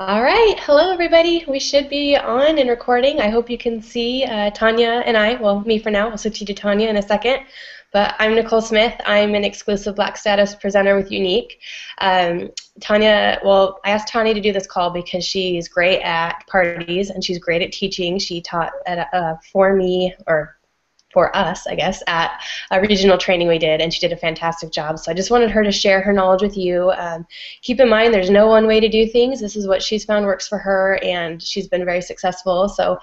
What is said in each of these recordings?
All right. Hello, everybody. We should be on and recording. I hope you can see Tanya and I. Well, me for now. We'll switch you to Tanya in a second. But I'm Nicole Smith. I'm an exclusive Black status presenter with Younique. Um, I asked Tanya to do this call because she's great at parties and she's great at teaching. She taught for us, I guess, at a regional training we did, and she did a fantastic job. So I just wanted her to share her knowledge with you. Keep in mind, there's no one way to do things. This is what she's found works for her, and she's been very successful. So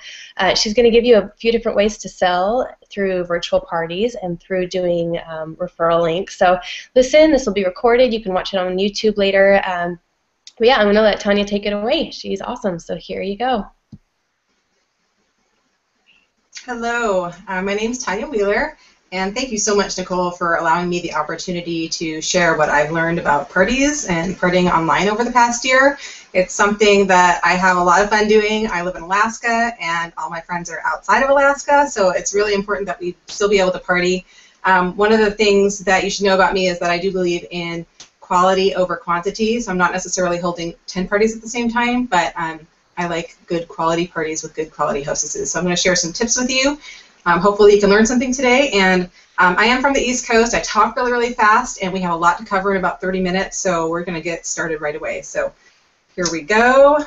she's going to give you a few different ways to sell through virtual parties and through doing referral links. So listen, this will be recorded. You can watch it on YouTube later. But yeah, I'm going to let Tanya take it away. She's awesome. So here you go. Hello, my name is Tanya Wheeler, and thank you so much, Nicole, for allowing me the opportunity to share what I've learned about parties and partying online over the past year. It's something that I have a lot of fun doing. I live in Alaska, and all my friends are outside of Alaska, so it's really important that we still be able to party. One of the things that you should know about me is that I do believe in quality over quantity, so I'm not necessarily holding 10 parties at the same time, but I like good quality parties with good quality hostesses. So I'm going to share some tips with you. Hopefully you can learn something today. And I am from the East Coast. I talk really, really fast, and we have a lot to cover in about 30 minutes, so we're going to get started right away. So here we go.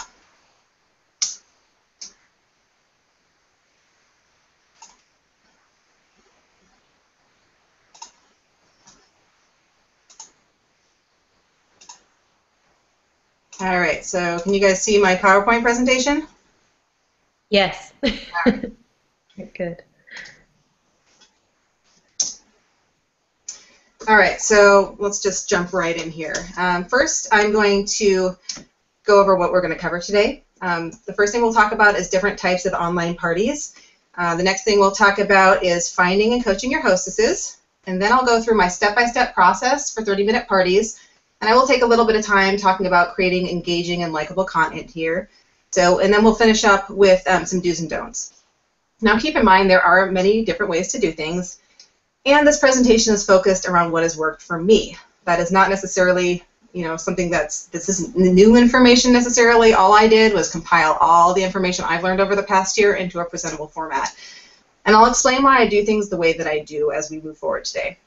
All right, so can you guys see my PowerPoint presentation? Yes. Good. All right, so let's just jump right in here. First, I'm going to go over what we're going to cover today. The first thing we'll talk about is different types of online parties. The next thing we'll talk about is finding and coaching your hostesses. And then I'll go through my step-by-step process for 30-minute parties. And I will take a little bit of time talking about creating engaging and likable content here. And then we'll finish up with some do's and don'ts. Now keep in mind there are many different ways to do things, and this presentation is focused around what has worked for me. That is not necessarily, something this isn't new information necessarily. All I did was compile all the information I've learned over the past year into a presentable format. And I'll explain why I do things the way that I do as we move forward today.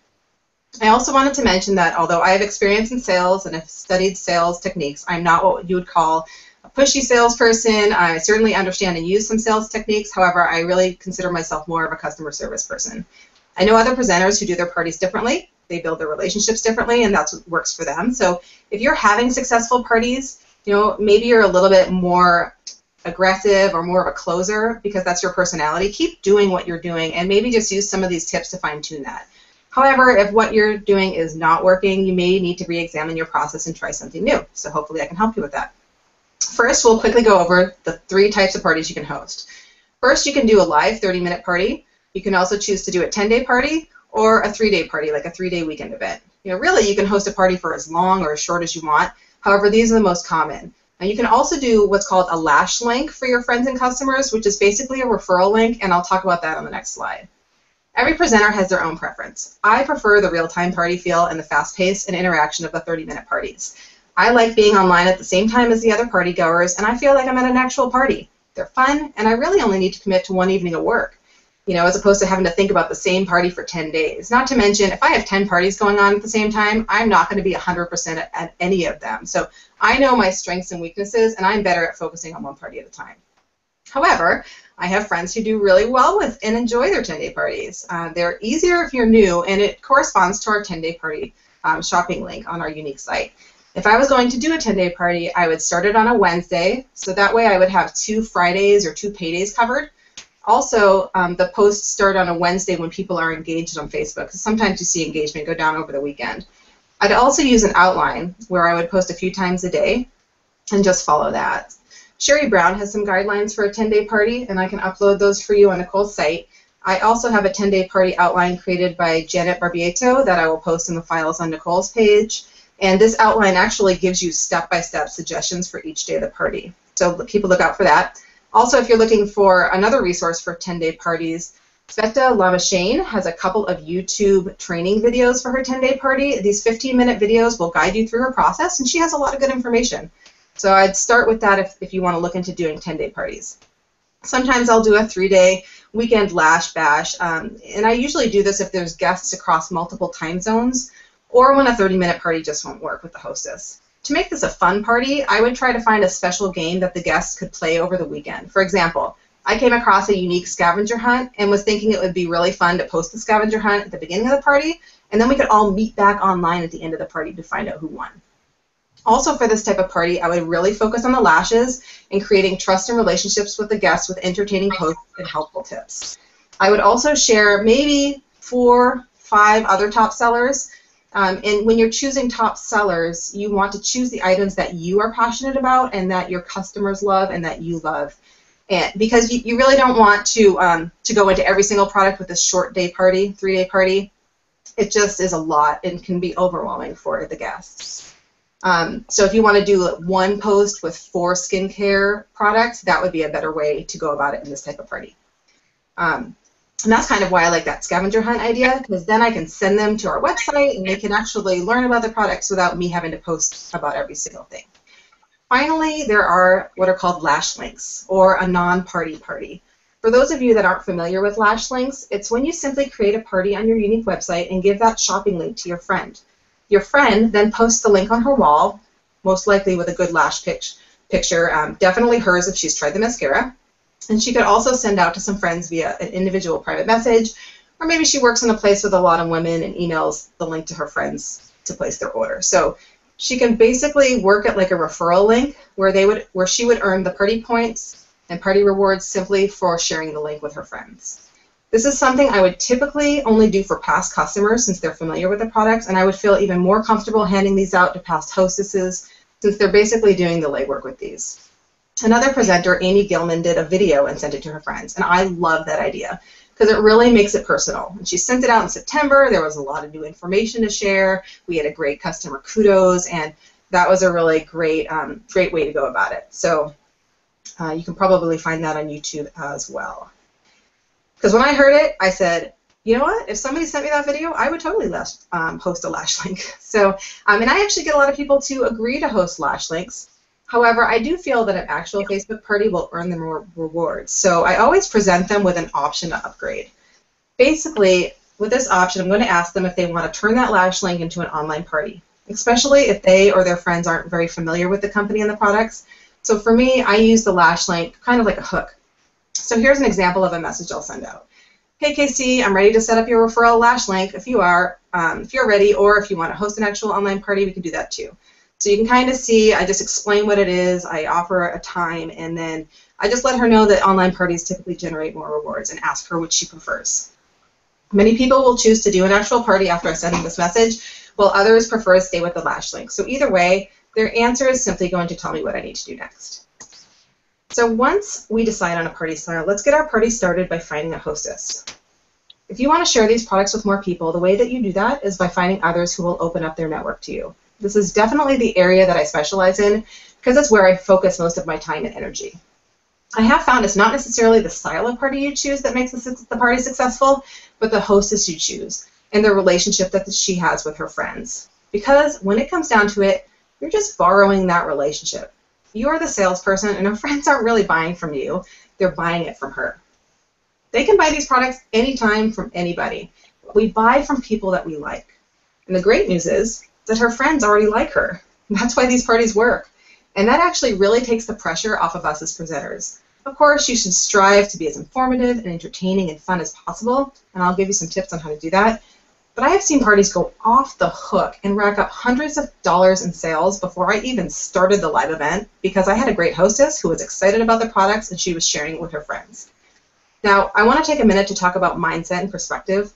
I also wanted to mention that although I have experience in sales and have studied sales techniques, I'm not what you would call a pushy salesperson. I certainly understand and use some sales techniques. However, I really consider myself more of a customer service person. I know other presenters who do their parties differently. They build their relationships differently, and that's what works for them. So if you're having successful parties, maybe you're a little bit more aggressive or more of a closer because that's your personality. Keep doing what you're doing, and maybe just use some of these tips to fine-tune that. However, if what you're doing is not working, you may need to re-examine your process and try something new. So hopefully I can help you with that. First, we'll quickly go over the 3 types of parties you can host. First, you can do a live 30-minute party. You can also choose to do a 10-day party or a 3-day party, like a 3-day weekend event. Really, you can host a party for as long or as short as you want. However, these are the most common. And you can also do what's called a lash link for your friends and customers, which is basically a referral link, and I'll talk about that on the next slide. Every presenter has their own preference. I prefer the real-time party feel and the fast pace and interaction of the 30-minute parties. I like being online at the same time as the other party goers, and I feel like I'm at an actual party. They're fun, and I really only need to commit to one evening of work, as opposed to having to think about the same party for 10 days. Not to mention, if I have 10 parties going on at the same time, I'm not going to be 100% at any of them. So I know my strengths and weaknesses, and I'm better at focusing on one party at a time. However, I have friends who do really well with and enjoy their 10-day parties. They're easier if you're new, and it corresponds to our 10-day party shopping link on our Younique site. If I was going to do a 10-day party, I would start it on a Wednesday, so that way I would have 2 Fridays or 2 paydays covered. Also, the posts start on a Wednesday when people are engaged on Facebook, because sometimes you see engagement go down over the weekend. I'd also use an outline where I would post a few times a day and just follow that. Sherry Brown has some guidelines for a 10-day party, and I can upload those for you on Nicole's site. I also have a 10-day party outline created by Janet Barbietto that I will post in the files on Nicole's page. And this outline actually gives you step-by-step suggestions for each day of the party. So keep a lookout for that. Also, if you're looking for another resource for 10-day parties, Sveta Lamashane has a couple of YouTube training videos for her 10-day party. These 15-minute videos will guide you through her process, and she has a lot of good information. So I'd start with that if you want to look into doing 10-day parties. Sometimes I'll do a 3-day weekend lash bash, and I usually do this if there's guests across multiple time zones or when a 30-minute party just won't work with the hostess. To make this a fun party, I would try to find a special game that the guests could play over the weekend. For example, I came across a Younique scavenger hunt and was thinking it would be really fun to post the scavenger hunt at the beginning of the party, and then we could all meet back online at the end of the party to find out who won. Also, for this type of party, I would really focus on the lashes and creating trust and relationships with the guests with entertaining posts and helpful tips. I would also share maybe 4, 5 other top sellers. And when you're choosing top sellers, you want to choose the items that you are passionate about and that your customers love and that you love. And because you really don't want to go into every single product with a short day party, 3-day party. It just is a lot and can be overwhelming for the guests. So if you want to do one post with 4 skincare products, that would be a better way to go about it in this type of party. And that's kind of why I like that scavenger hunt idea, because then I can send them to our website and they can actually learn about the products without me having to post about every single thing. Finally, there are what are called lash links, or a non-party party. For those of you that aren't familiar with lash links, it's when you simply create a party on your Younique website and give that shopping link to your friend. Your friend then posts the link on her wall, most likely with a good lash picture, definitely hers if she's tried the mascara. And she could also send out to some friends via an individual private message, or maybe she works in a place with a lot of women and emails the link to her friends to place their order. So she can basically work at like a referral link where she would earn the party points and party rewards simply for sharing the link with her friends. This is something I would typically only do for past customers since they're familiar with the products, and I would feel even more comfortable handing these out to past hostesses since they're basically doing the legwork with these. Another presenter, Amy Gilman, did a video and sent it to her friends, and I love that idea because it really makes it personal. And she sent it out in September. There was a lot of new information to share. We had a great customer kudos, and that was a really great way to go about it. So you can probably find that on YouTube as well. Because when I heard it, I said, you know what? If somebody sent me that video, I would totally host a lash link. So, and I actually get a lot of people to agree to host lash links. However, I do feel that an actual Facebook party will earn them more rewards. So I always present them with an option to upgrade. Basically, with this option, I'm going to ask them if they want to turn that lash link into an online party, especially if they or their friends aren't very familiar with the company and the products. So for me, I use the lash link kind of like a hook. So here's an example of a message I'll send out. Hey Casey, I'm ready to set up your referral lash link if you're ready, or if you want to host an actual online party, we can do that too. So you can kind of see, I just explain what it is, I offer a time, and then I just let her know that online parties typically generate more rewards and ask her which she prefers. Many people will choose to do an actual party after I send them this message, while others prefer to stay with the lash link. So either way, their answer is simply going to tell me what I need to do next. So once we decide on a party style, let's get our party started by finding a hostess. If you want to share these products with more people, the way that you do that is by finding others who will open up their network to you. This is definitely the area that I specialize in because it's where I focus most of my time and energy. I have found it's not necessarily the style of party you choose that makes the party successful, but the hostess you choose and the relationship that she has with her friends. Because when it comes down to it, you're just borrowing that relationship. You are the salesperson, and her friends aren't really buying from you. They're buying it from her. They can buy these products anytime from anybody. We buy from people that we like. And the great news is that her friends already like her. And that's why these parties work. And that actually really takes the pressure off of us as presenters. Of course, you should strive to be as informative and entertaining and fun as possible, and I'll give you some tips on how to do that. But I have seen parties go off the hook and rack up hundreds of dollars in sales before I even started the live event because I had a great hostess who was excited about the products and she was sharing it with her friends. Now, I want to take a minute to talk about mindset and perspective.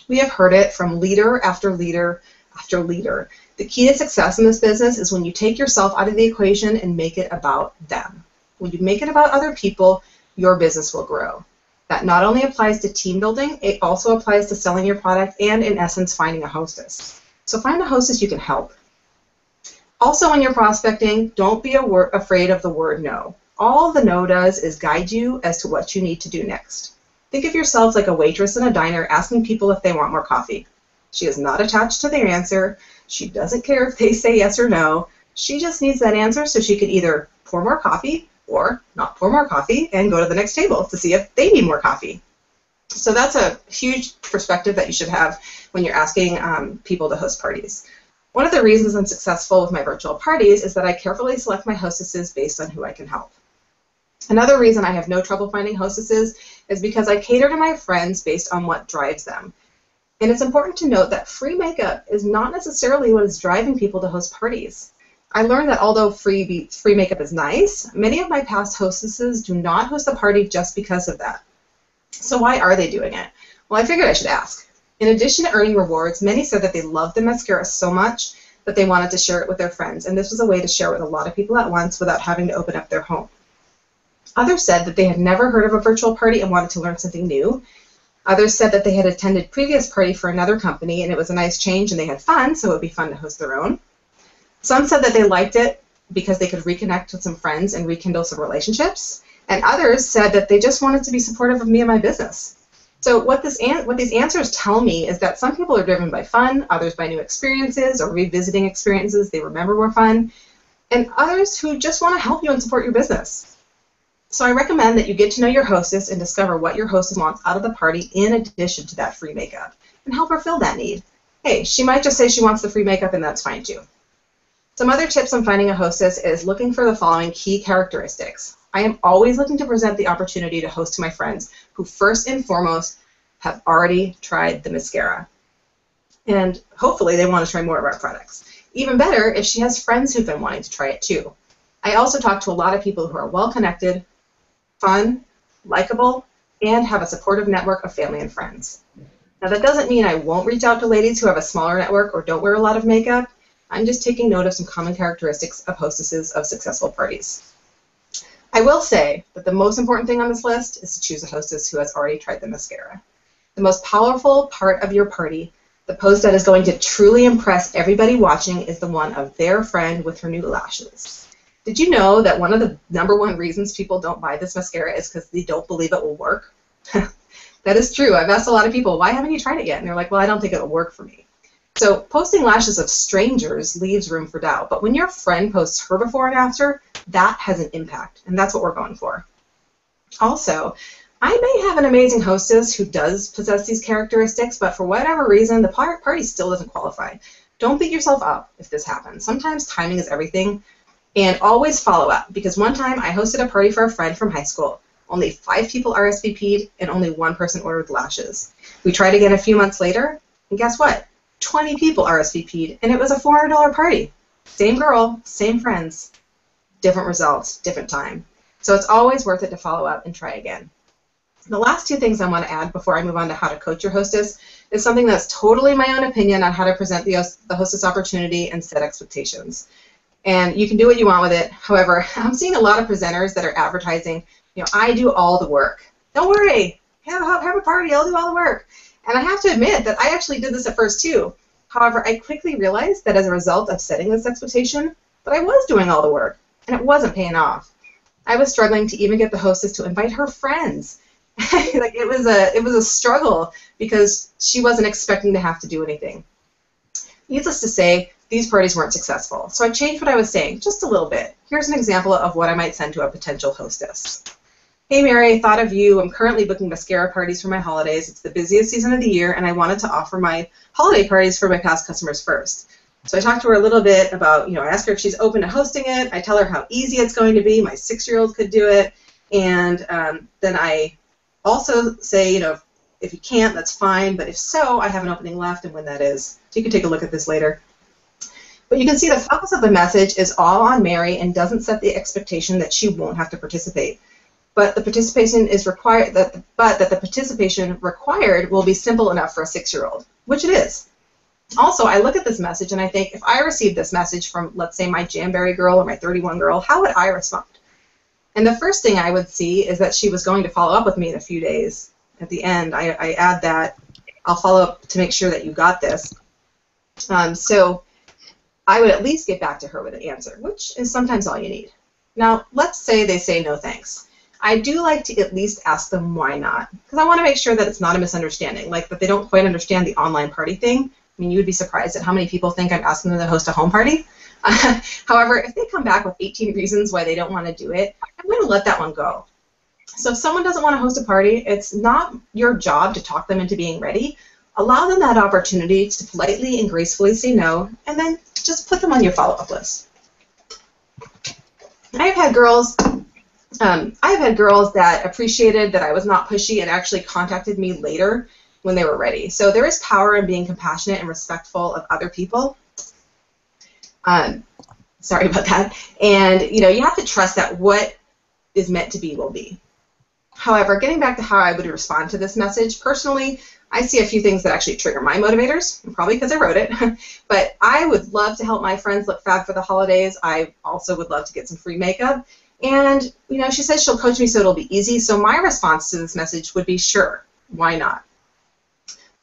We have heard it from leader after leader after leader. The key to success in this business is when you take yourself out of the equation and make it about them. When you make it about other people, your business will grow. That not only applies to team building, it also applies to selling your product and, in essence, finding a hostess. So find a hostess you can help. Also, when you're prospecting, don't be afraid of the word no. All the no does is guide you as to what you need to do next. Think of yourself like a waitress in a diner asking people if they want more coffee. She is not attached to their answer. She doesn't care if they say yes or no. She just needs that answer so she could either pour more coffee or not pour more coffee and go to the next table to see if they need more coffee. So that's a huge perspective that you should have when you're asking people to host parties. One of the reasons I'm successful with my virtual parties is that I carefully select my hostesses based on who I can help. Another reason I have no trouble finding hostesses is because I cater to my friends based on what drives them. And it's important to note that free makeup is not necessarily what is driving people to host parties. I learned that although free makeup is nice, many of my past hostesses do not host the party just because of that. So why are they doing it? Well, I figured I should ask. In addition to earning rewards, many said that they loved the mascara so much that they wanted to share it with their friends, and this was a way to share it with a lot of people at once without having to open up their home. Others said that they had never heard of a virtual party and wanted to learn something new. Others said that they had attended previous party for another company and it was a nice change and they had fun, so it would be fun to host their own. Some said that they liked it because they could reconnect with some friends and rekindle some relationships. And others said that they just wanted to be supportive of me and my business. So what these answers tell me is that some people are driven by fun, others by new experiences or revisiting experiences they remember were fun, and others who just want to help you and support your business. So I recommend that you get to know your hostess and discover what your hostess wants out of the party in addition to that free makeup, and help her fill that need. Hey, she might just say she wants the free makeup, and that's fine too. Some other tips on finding a hostess is looking for the following key characteristics. I am always looking to present the opportunity to host to my friends who first and foremost have already tried the mascara. And hopefully they want to try more of our products. Even better if she has friends who've been wanting to try it too. I also talk to a lot of people who are well-connected, fun, likable, and have a supportive network of family and friends. Now that doesn't mean I won't reach out to ladies who have a smaller network or don't wear a lot of makeup. I'm just taking note of some common characteristics of hostesses of successful parties. I will say that the most important thing on this list is to choose a hostess who has already tried the mascara. The most powerful part of your party, the pose that is going to truly impress everybody watching, is the one of their friend with her new lashes. Did you know that one of the #1 reasons people don't buy this mascara is because they don't believe it will work? That is true. I've asked a lot of people, why haven't you tried it yet? And they're like, well, I don't think it'll work for me. So posting lashes of strangers leaves room for doubt, but when your friend posts her before and after, that has an impact, and that's what we're going for. Also, I may have an amazing hostess who does possess these characteristics, but for whatever reason, the party still doesn't qualify. Don't beat yourself up if this happens. Sometimes timing is everything, and always follow up, because one time I hosted a party for a friend from high school. Only 5 people RSVP'd, and only 1 person ordered lashes. We tried again a few months later, and guess what? 20 people RSVP'd, and it was a $400 party. Same girl, same friends, different results, different time. So it's always worth it to follow up and try again. The last 2 things I want to add before I move on to how to coach your hostess is something that's totally my own opinion on how to present the hostess opportunity and set expectations. And you can do what you want with it. However, I'm seeing a lot of presenters that are advertising, I do all the work. Don't worry, have a party, I'll do all the work. And I have to admit that I actually did this at first too. However, I quickly realized that as a result of setting this expectation, that I was doing all the work, and it wasn't paying off. I was struggling to even get the hostess to invite her friends. Like it was a struggle because she wasn't expecting to have to do anything. Needless to say, these parties weren't successful, so I changed what I was saying just a little bit. Here's an example of what I might send to a potential hostess. Hey Mary, thought of you. I'm currently booking mascara parties for my holidays. It's the busiest season of the year, and I wanted to offer my holiday parties for my past customers first. So I talked to her a little bit about, I asked her if she's open to hosting it. I tell her how easy it's going to be. My 6-year-old could do it. And then I also say, if you can't, that's fine. But if so, I have an opening left and when that is. So you can take a look at this later. But you can see the focus of the message is all on Mary and doesn't set the expectation that she won't have to participate. But the participation is required. That the participation required will be simple enough for a 6-year-old, which it is. Also, I look at this message and I think, if I received this message from, let's say, my Jamberry girl or my 31 girl, how would I respond? And the first thing I would see is that she was going to follow up with me in a few days. At the end, I add that I'll follow up to make sure that you got this. So I would at least get back to her with an answer, which is sometimes all you need. Now, let's say they say no thanks. I do like to at least ask them why not, because I want to make sure that it's not a misunderstanding, like that they don't quite understand the online party thing. I mean, you would be surprised at how many people think I'm asking them to host a home party. However, if they come back with 18 reasons why they don't want to do it, I'm going to let that one go. So if someone doesn't want to host a party, it's not your job to talk them into being ready. Allow them that opportunity to politely and gracefully say no, and then just put them on your follow-up list. I've had girls that appreciated that I was not pushy and actually contacted me later when they were ready. So there is power in being compassionate and respectful of other people. Sorry about that. And you have to trust that what is meant to be will be. However, getting back to how I would respond to this message, personally, I see a few things that actually trigger my motivators, probably because I wrote it. But I would love to help my friends look fab for the holidays. I also would love to get some free makeup. And, she says she'll coach me so it'll be easy. So my response to this message would be, sure, why not?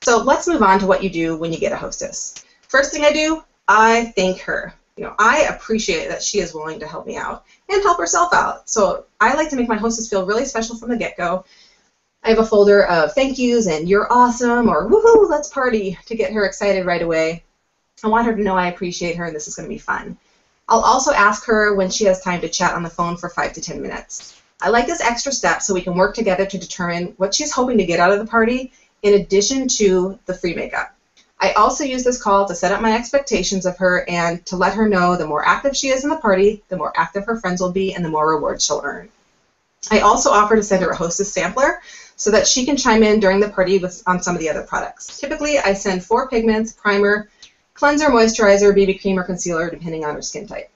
So let's move on to what you do when you get a hostess. First thing I do, I thank her. I appreciate that she is willing to help me out and help herself out. So I like to make my hostess feel really special from the get-go. I have a folder of thank yous and you're awesome or woohoo, let's party to get her excited right away. I want her to know I appreciate her and this is going to be fun. I'll also ask her when she has time to chat on the phone for 5 to 10 minutes. I like this extra step so we can work together to determine what she's hoping to get out of the party in addition to the free makeup. I also use this call to set up my expectations of her and to let her know the more active she is in the party, the more active her friends will be and the more rewards she'll earn. I also offer to send her a hostess sampler so that she can chime in during the party on some of the other products. Typically, I send 4 pigments, primer, cleanser, moisturizer, BB cream, or concealer, depending on her skin type.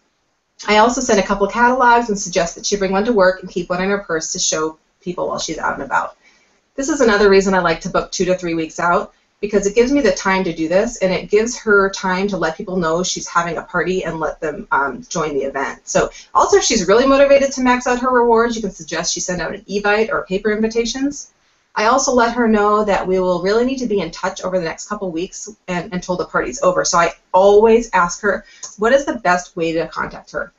I also send a couple catalogs and suggest that she bring one to work and keep one in her purse to show people while she's out and about. This is another reason I like to book 2 to 3 weeks out, because it gives me the time to do this, and it gives her time to let people know she's having a party and let them join the event. So also, if she's really motivated to max out her rewards, you can suggest she send out an Evite or paper invitations. I also let her know that we will really need to be in touch over the next couple weeks until the party's over. So I always ask her, what is the best way to contact her?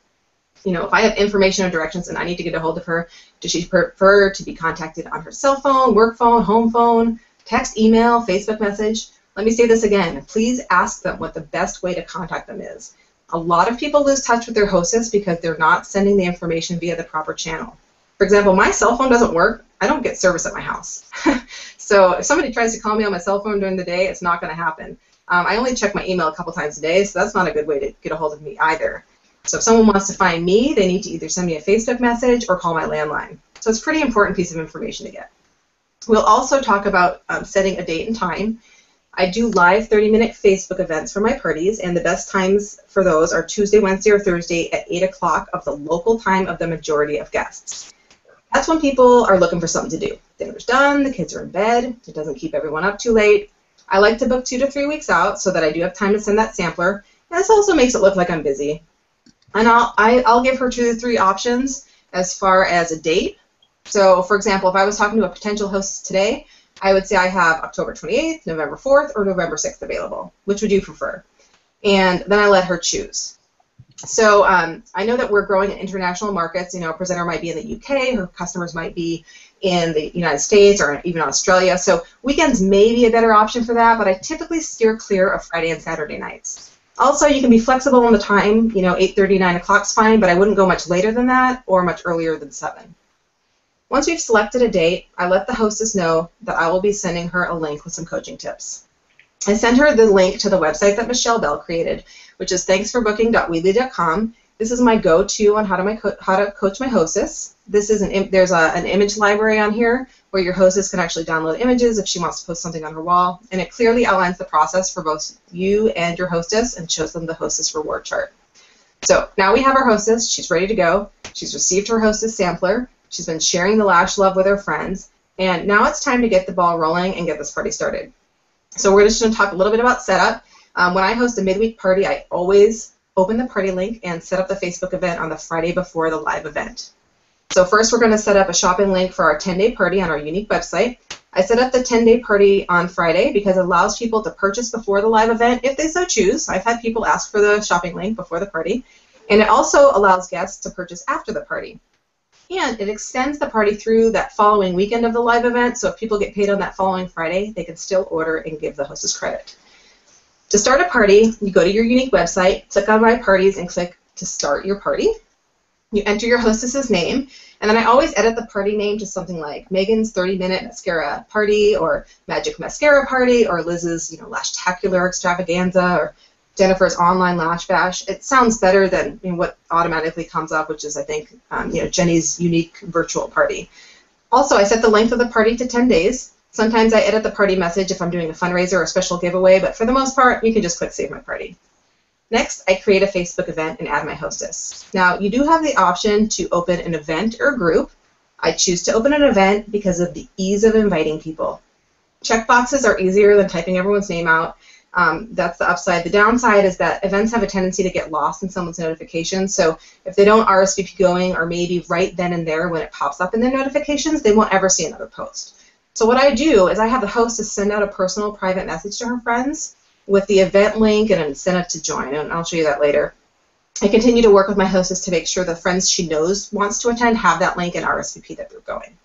If I have information or directions and I need to get a hold of her, does she prefer to be contacted on her cell phone, work phone, home phone, text, email, Facebook message? Let me say this again. Please ask them what the best way to contact them is. A lot of people lose touch with their hostess because they're not sending the information via the proper channel. For example, my cell phone doesn't work. I don't get service at my house. So if somebody tries to call me on my cell phone during the day, it's not going to happen. I only check my email a couple times a day, so that's not a good way to get a hold of me either. So if someone wants to find me, they need to either send me a Facebook message or call my landline. So it's a pretty important piece of information to get. We'll also talk about setting a date and time. I do live 30-minute Facebook events for my parties, and the best times for those are Tuesday, Wednesday, or Thursday at 8 o'clock of the local time of the majority of guests. That's when people are looking for something to do. Dinner's done, the kids are in bed, it doesn't keep everyone up too late. I like to book 2 to 3 weeks out so that I do have time to send that sampler, and this also makes it look like I'm busy. And I'll give her 2 to 3 options as far as a date. So, for example, if I was talking to a potential host today, I would say I have October 28th, November 4th, or November 6th available. Which would you prefer? And then I let her choose. So I know that we're growing in international markets. A presenter might be in the UK, her customers might be in the United States or even Australia. So weekends may be a better option for that, but I typically steer clear of Friday and Saturday nights. Also, you can be flexible on the time. 8:30, 9 o'clock's fine, but I wouldn't go much later than that or much earlier than 7. Once we've selected a date, I let the hostess know that I will be sending her a link with some coaching tips. I send her the link to the website that Michelle Bell created, which is thanksforbooking.weebly.com. This is my go-to on how to coach my hostess. There's an image library on here where your hostess can actually download images if she wants to post something on her wall, and it clearly outlines the process for both you and your hostess and shows them the hostess reward chart. So now we have our hostess. She's ready to go. She's received her hostess sampler. She's been sharing the lash love with her friends, and now it's time to get the ball rolling and get this party started. So we're just going to talk a little bit about setup. When I host a midweek party, I always open the party link and set up the Facebook event on the Friday before the live event. So first we're going to set up a shopping link for our 10-day party on our Younique website. I set up the 10-day party on Friday because it allows people to purchase before the live event if they so choose. I've had people ask for the shopping link before the party. And it also allows guests to purchase after the party. And it extends the party through that following weekend of the live event, so if people get paid on that following Friday, they can still order and give the hostess credit. To start a party, you go to your Younique website, click on My Parties, and click to start your party. You enter your hostess's name, and then I always edit the party name to something like Megan's 30-minute mascara party, or Magic Mascara Party, or Liz's, Lashtacular Extravaganza, or Jennifer's Online Lash Bash. It sounds better than what automatically comes up, which is, I think, Jenny's Younique Virtual Party. Also, I set the length of the party to 10 days. Sometimes I edit the party message if I'm doing a fundraiser or a special giveaway, but for the most part, you can just click Save My Party. Next, I create a Facebook event and add my hostess. Now, you do have the option to open an event or group. I choose to open an event because of the ease of inviting people. Checkboxes are easier than typing everyone's name out. That's the upside. The downside is that events have a tendency to get lost in someone's notifications, so if they don't RSVP going, or maybe right then and there when it pops up in their notifications, they won't ever see another post. So what I do is I have the hostess send out a personal private message to her friends with the event link and an incentive to join, and I'll show you that later. I continue to work with my hostess to make sure the friends she knows wants to attend have that link and RSVP that they're going.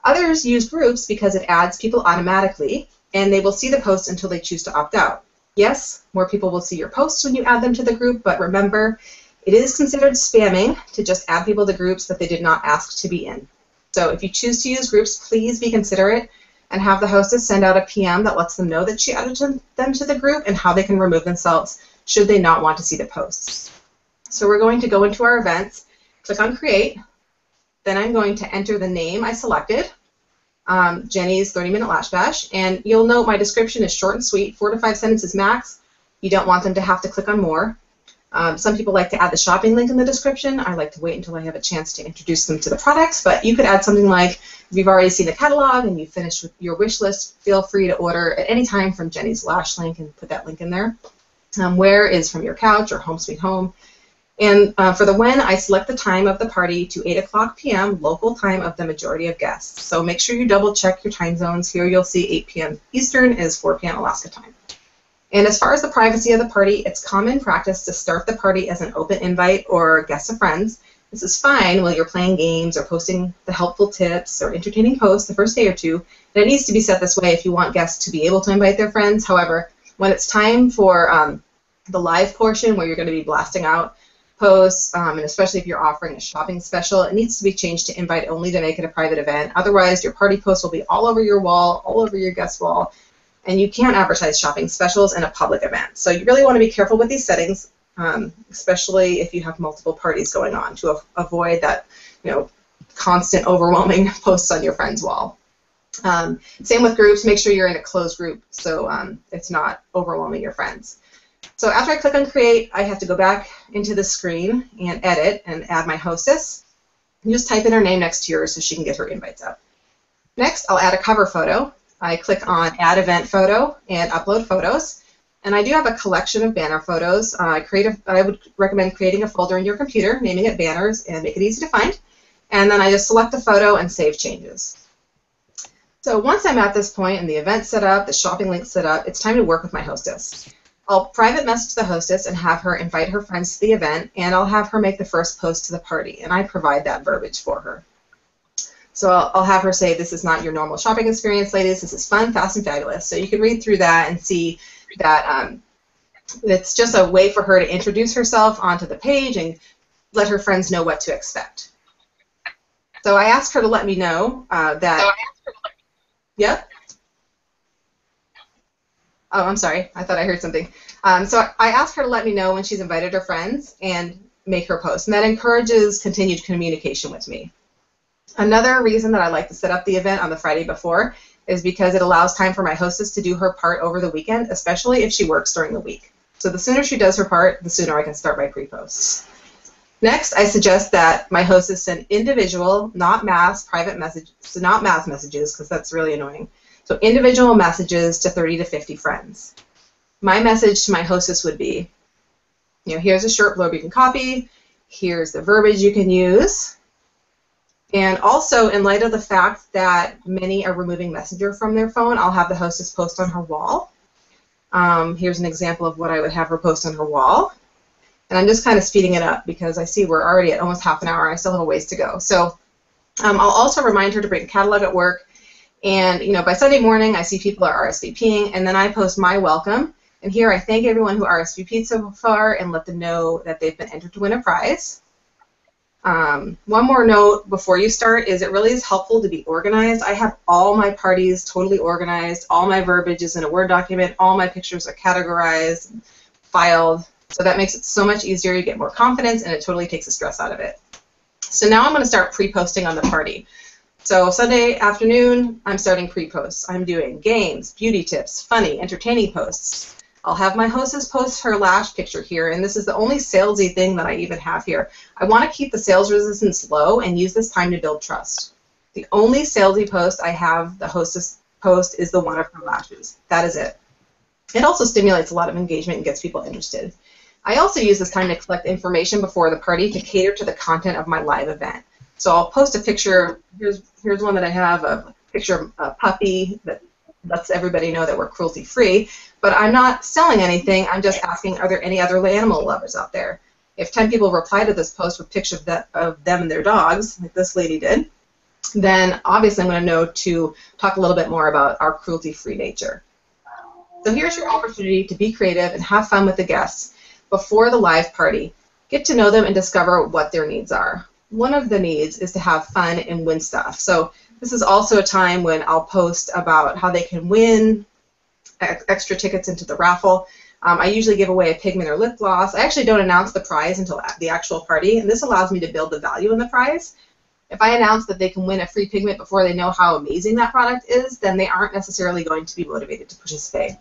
Others use groups because it adds people automatically, and they will see the post until they choose to opt out. Yes, more people will see your posts when you add them to the group, but remember, it is considered spamming to just add people to groups that they did not ask to be in. So if you choose to use groups, please be considerate and have the hostess send out a PM that lets them know that she added them to the group and how they can remove themselves should they not want to see the posts. So we're going to go into our events, click on Create, then I'm going to enter the name I selected, Jenny's 30-minute Lash Bash, and you'll note my description is short and sweet, 4 to 5 sentences max. You don't want them to have to click on more. Some people like to add the shopping link in the description. I like to wait until I have a chance to introduce them to the products, but you could add something like, if you've already seen the catalog and you've finished with your wish list, feel free to order at any time from Jenny's Lash link and put that link in there. Where is from your couch or home sweet home. And for the when, I select the time of the party to 8 o'clock p.m. local time of the majority of guests. So make sure you double check your time zones. Here you'll see 8 p.m. Eastern is 4 p.m. Alaska time. And as far as the privacy of the party, it's common practice to start the party as an open invite or guests of friends. This is fine while you're playing games or posting the helpful tips or entertaining posts the first day or two. And it needs to be set this way if you want guests to be able to invite their friends. However, when it's time for the live portion where you're going to be blasting out posts, and especially if you're offering a shopping special, it needs to be changed to invite only to make it a private event. Otherwise, your party post will be all over your wall, all over your guest wall, and you can't advertise shopping specials in a public event. So you really want to be careful with these settings, especially if you have multiple parties going on, to avoid that, constant overwhelming posts on your friend's wall. Same with groups. Make sure you're in a closed group so it's not overwhelming your friends. So after I click on Create, I have to go back into the screen and edit and add my hostess. And just type in her name next to yours so she can get her invites out. Next, I'll add a cover photo. I click on Add Event Photo and Upload Photos. And I do have a collection of banner photos. I would recommend creating a folder in your computer, naming it Banners, and make it easy to find. And then I just select the photo and save changes. So once I'm at this point and the event's set up, the shopping link's set up, it's time to work with my hostess. I'll private message the hostess and have her invite her friends to the event, and I'll have her make the first post to the party, and I provide that verbiage for her. So I'll have her say, this is not your normal shopping experience, ladies. This is fun, fast, and fabulous. So you can read through that and see that it's just a way for her to introduce herself onto the page and let her friends know what to expect. So I asked her to let me know that... Yep. Oh, I'm sorry. I thought I heard something. So I asked her to let me know when she's invited her friends and make her post, and that encourages continued communication with me. Another reason that I like to set up the event on the Friday before is because it allows time for my hostess to do her part over the weekend, especially if she works during the week. So the sooner she does her part, the sooner I can start my pre-posts. Next, I suggest that my hostess send individual, not mass, private messages, so not mass messages, because that's really annoying. So individual messages to 30 to 50 friends. My message to my hostess would be, here's a short blurb you can copy, here's the verbiage you can use, and also in light of the fact that many are removing Messenger from their phone, I'll have the hostess post on her wall. Here's an example of what I would have her post on her wall. And I'm just kind of speeding it up because I see we're already at almost half an hour and I still have a ways to go. So I'll also remind her to bring a catalog at work. And by Sunday morning, I see people are RSVPing, and then I post my welcome And here I thank everyone who RSVP'd so far and let them know that they've been entered to win a prize. One more note before you start is it really is helpful to be organized. I have all my parties totally organized, all my verbiage is in a Word document, all my pictures are categorized, filed, so that makes it so much easier. You get more confidence and it totally takes the stress out of it. So now I'm going to start pre-posting on the party. So Sunday afternoon, I'm starting pre-posts. I'm doing games, beauty tips, funny, entertaining posts. I'll have my hostess post her lash picture here, and this is the only salesy thing that I even have here. I want to keep the sales resistance low and use this time to build trust. The only salesy post I have, the hostess post, is the one of her lashes. That is it. It also stimulates a lot of engagement and gets people interested. I also use this time to collect information before the party to cater to the content of my live event. So I'll post a picture. Here's one that I have, a picture of a puppy that lets everybody know that we're cruelty-free. But I'm not selling anything. I'm just asking, are there any other animal lovers out there? If 10 people reply to this post with pictures of them and their dogs, like this lady did, then obviously I'm going to know to talk a little bit more about our cruelty-free nature. So here's your opportunity to be creative and have fun with the guests before the live party. Get to know them and discover what their needs are. One of the needs is to have fun and win stuff. So this is also a time when I'll post about how they can win extra tickets into the raffle. I usually give away a pigment or lip gloss. I actually don't announce the prize until the actual party, and this allows me to build the value in the prize. If I announce that they can win a free pigment before they know how amazing that product is, then they aren't necessarily going to be motivated to participate.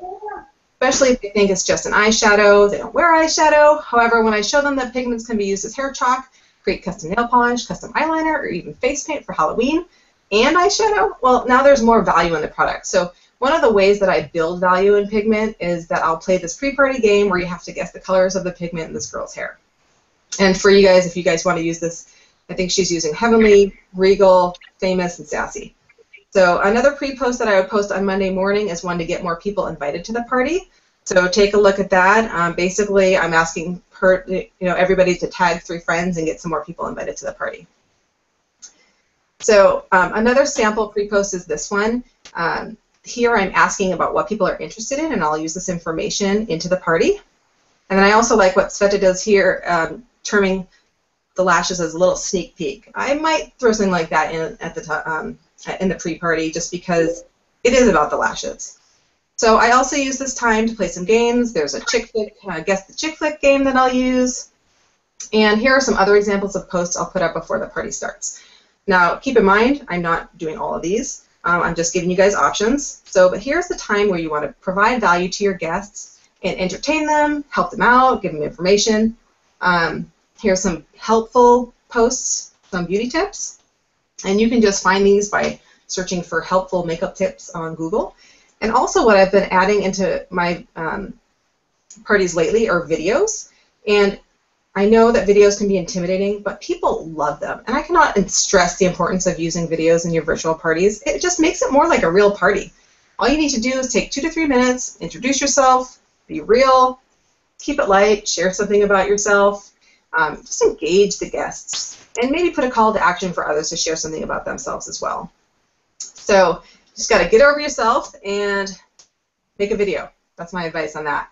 Especially if they think it's just an eyeshadow, they don't wear eyeshadow. However, when I show them that pigments can be used as hair chalk, create custom nail polish, custom eyeliner, or even face paint for Halloween, and eyeshadow, well, now there's more value in the product. So one of the ways that I build value in pigment is that I'll play this pre-party game where you have to guess the colors of the pigment in this girl's hair. And for you guys, if you guys want to use this, I think she's using Heavenly, Regal, Famous, and Sassy. So another pre-post that I would post on Monday morning is one to get more people invited to the party. So take a look at that. Basically, I'm asking her, everybody to tag 3 friends and get some more people invited to the party. So another sample pre-post is this one. Here I'm asking about what people are interested in, and I'll use this information into the party. And then I also like what Sveta does here, terming the lashes as a little sneak peek. I might throw something like that in at the in the pre-party just because it is about the lashes. So I also use this time to play some games. There's a chick flick, guess the chick flick game that I'll use. And here are some other examples of posts I'll put up before the party starts. Now, keep in mind, I'm not doing all of these. I'm just giving you guys options. But here's the time where you want to provide value to your guests and entertain them, help them out, give them information. Here's some helpful posts, some beauty tips. And you can just find these by searching for helpful makeup tips on Google. And also what I've been adding into my parties lately are videos. And I know that videos can be intimidating, but people love them. And I cannot stress the importance of using videos in your virtual parties. It just makes it more like a real party. All you need to do is take 2 to 3 minutes, introduce yourself, be real, keep it light, share something about yourself, just engage the guests, and maybe put a call to action for others to share something about themselves as well. So just got to get over yourself and make a video. That's my advice on that.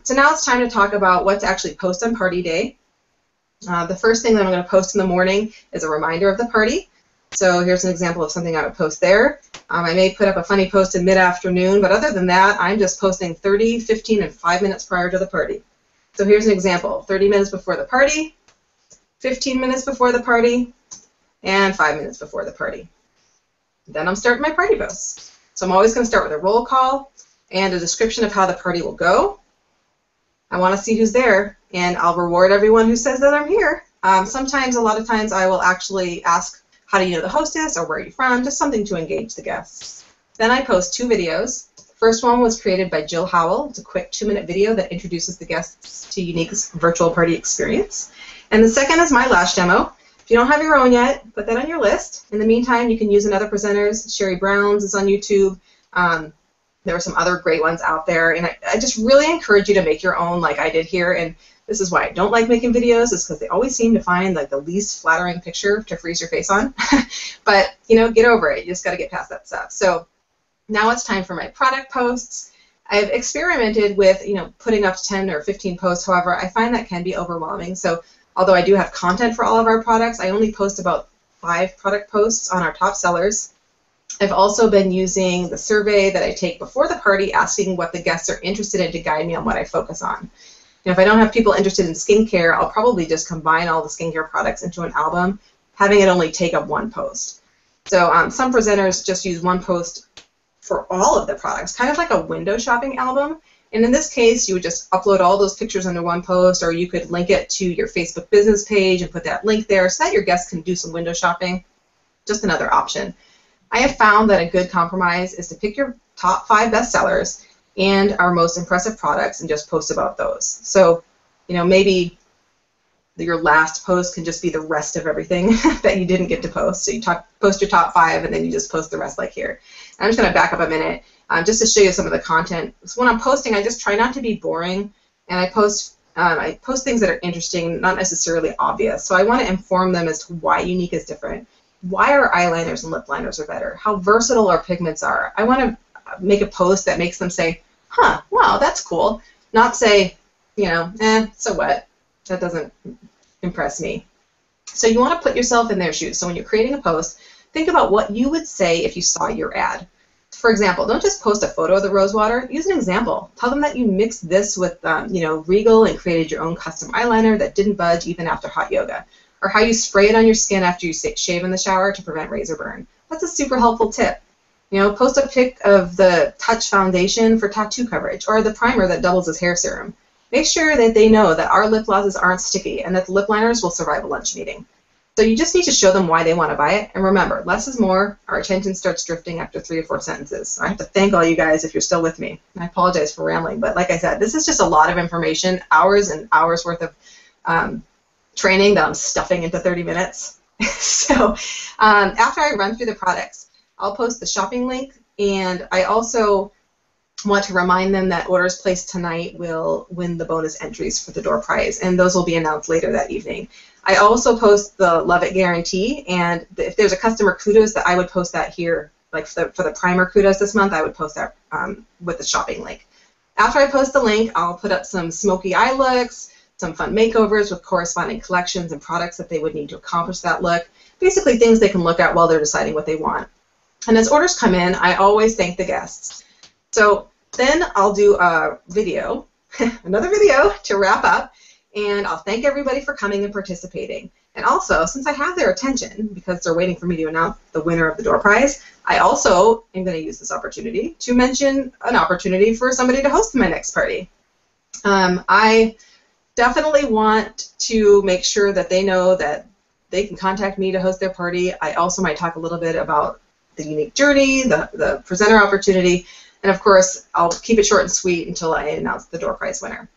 So now it's time to talk about what to actually post on party day. The first thing that I'm going to post in the morning is a reminder of the party. So here's an example of something I would post there. I may put up a funny post in mid-afternoon, but other than that, I'm just posting 30, 15, and 5 minutes prior to the party. So here's an example, 30 minutes before the party, 15 minutes before the party, and 5 minutes before the party. Then I'm starting my party posts. So I'm always going to start with a roll call and a description of how the party will go. I want to see who's there, and I'll reward everyone who says that I'm here. Sometimes, a lot of times, I will actually ask, how do you know the hostess, or where are you from, just something to engage the guests. Then I post 2 videos. The first one was created by Jill Howell. It's a quick 2-minute video that introduces the guests to Younique's virtual party experience. And the second is my lash demo. If you don't have your own yet, put that on your list. In the meantime, you can use another presenter's. Sherry Brown's is on YouTube. There are some other great ones out there, and I just really encourage you to make your own like I did here. And this is why I don't like making videos, is because they always seem to find like the least flattering picture to freeze your face on. But, get over it. You just got to get past that stuff. So now it's time for my product posts. I've experimented with, putting up 10 or 15 posts. However, I find that can be overwhelming. So although I do have content for all of our products, I only post about 5 product posts on our top sellers. I've also been using the survey that I take before the party, asking what the guests are interested in to guide me on what I focus on. If I don't have people interested in skincare, I'll probably just combine all the skincare products into an album, having it only take up 1 post. So some presenters just use 1 post for all of the products, kind of like a window shopping album. And in this case, you would just upload all those pictures under 1 post, or you could link it to your Facebook business page and put that link there so that your guests can do some window shopping. Just another option. I have found that a good compromise is to pick your top 5 bestsellers and our most impressive products and just post about those. So, maybe your last post can just be the rest of everything that you didn't get to post. So you post your top 5 and then you just post the rest like here. And I'm just going to back up a minute just to show you some of the content. So when I'm posting, I just try not to be boring, and I post things that are interesting, not necessarily obvious. So I want to inform them as to why Younique is different, why our eyeliners and lip liners are better, how versatile our pigments are. I want to make a post that makes them say, huh, wow, that's cool. Not say, so what? That doesn't impress me. So you want to put yourself in their shoes. So when you're creating a post, think about what you would say if you saw your ad. For example, don't just post a photo of the rose water. Use an example. Tell them that you mixed this with, Regal and created your own custom eyeliner that didn't budge even after hot yoga. Or how you spray it on your skin after you shave in the shower to prevent razor burn. That's a super helpful tip. Post a pic of the Touch foundation for tattoo coverage, or the primer that doubles as hair serum. Make sure that they know that our lip glosses aren't sticky and that the lip liners will survive a lunch meeting. So you just need to show them why they want to buy it. And remember, less is more. Our attention starts drifting after 3 or 4 sentences. I have to thank all you guys if you're still with me. And I apologize for rambling, but like I said, this is just a lot of information, hours and hours worth of training that I'm stuffing into 30 minutes. So after I run through the products, I'll post the shopping link, and I also want to remind them that orders placed tonight will win the bonus entries for the door prize, and those will be announced later that evening. I also post the Love It Guarantee, and if there's a customer kudos, that I would post that here, like for the primer kudos this month, I would post that with the shopping link. After I post the link, I'll put up some smoky eye looks, some fun makeovers with corresponding collections and products that they would need to accomplish that look, basically things they can look at while they're deciding what they want. And as orders come in, I always thank the guests. So then I'll do a video, another video to wrap up, and I'll thank everybody for coming and participating. And also, since I have their attention, because they're waiting for me to announce the winner of the door prize, I also am going to use this opportunity to mention an opportunity for somebody to host my next party. I definitely want to make sure that they know that they can contact me to host their party. I also might talk a little bit about the Younique journey, the presenter opportunity, and of course, I'll keep it short and sweet until I announce the door prize winner.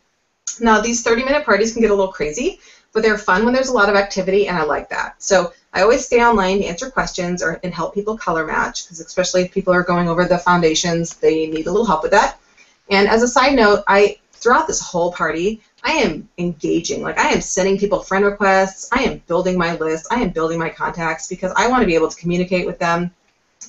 Now, these 30-minute parties can get a little crazy, but they're fun when there's a lot of activity, and I like that. So I always stay online to answer questions and help people color match, because especially if people are going over the foundations, they need a little help with that. And as a side note, throughout this whole party, I am engaging. Like, I am sending people friend requests. I am building my list. I am building my contacts because I want to be able to communicate with them.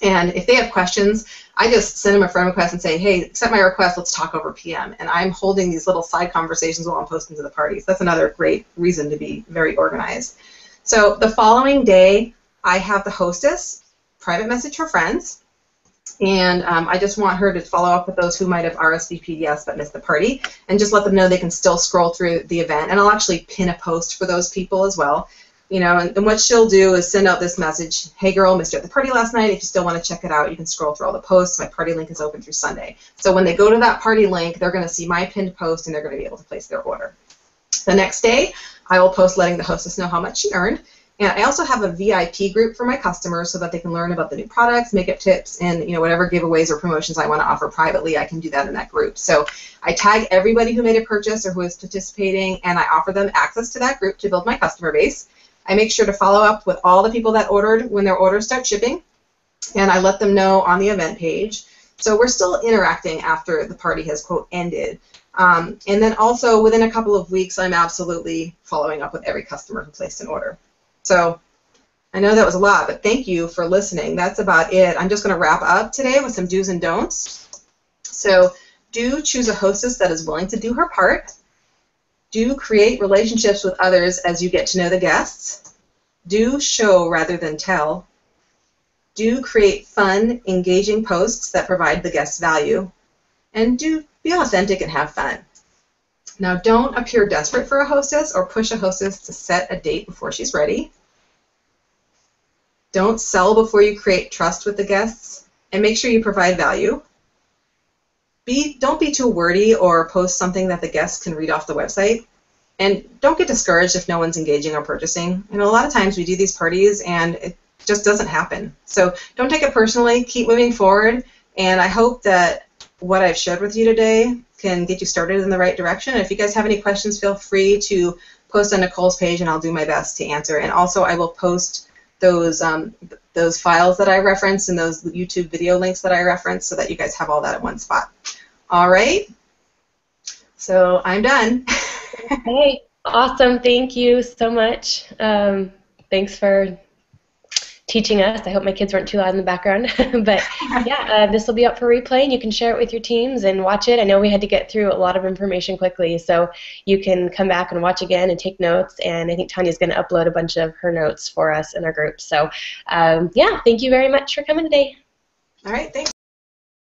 And if they have questions, I just send them a friend request and say, hey, accept my request, let's talk over PM. And I'm holding these little side conversations while I'm posting to the parties. That's another great reason to be very organized. So the following day, I have the hostess, private message for friends. And I just want her to follow up with those who might have RSVP'd yes but missed the party, and just let them know they can still scroll through the event. And I'll actually pin a post for those people as well. And what she'll do is send out this message, hey girl, missed you at the party last night. If you still want to check it out, you can scroll through all the posts. My party link is open through Sunday. So when they go to that party link, they're going to see my pinned post, and they're going to be able to place their order. The next day, I will post letting the hostess know how much she earned. And I also have a VIP group for my customers so that they can learn about the new products, makeup tips, and whatever giveaways or promotions I want to offer privately, I can do that in that group. So I tag everybody who made a purchase or who is participating, and I offer them access to that group to build my customer base. I make sure to follow up with all the people that ordered when their orders start shipping, and I let them know on the event page. So we're still interacting after the party has, quote, ended. And then also within a couple of weeks, I'm absolutely following up with every customer who placed an order. So I know that was a lot, but thank you for listening. That's about it. I'm just going to wrap up today with some do's and don'ts. So Do choose a hostess that is willing to do her part. Do create relationships with others as you get to know the guests. Do show rather than tell. Do create fun, engaging posts that provide the guests value. And do be authentic and have fun. Now, don't appear desperate for a hostess or push a hostess to set a date before she's ready. Don't sell before you create trust with the guests, and make sure you provide value. Don't be too wordy or post something that the guests can read off the website. And don't get discouraged if no one's engaging or purchasing. A lot of times we do these parties and it just doesn't happen. So don't take it personally. Keep moving forward. And I hope that what I've shared with you today can get you started in the right direction. And if you guys have any questions, feel free to post on Nicole's page, and I'll do my best to answer. And also, I will post those files that I referenced and those YouTube video links that I referenced so that you guys have all that at one spot. All right. So I'm done. Hey, awesome. Thank you so much. Thanks for teaching us. I hope my kids weren't too loud in the background. But yeah, this will be up for replay, and you can share it with your teams and watch it. I know we had to get through a lot of information quickly, so you can come back and watch again and take notes. And I think Tanya's going to upload a bunch of her notes for us in our group. So yeah, thank you very much for coming today. All right, thanks.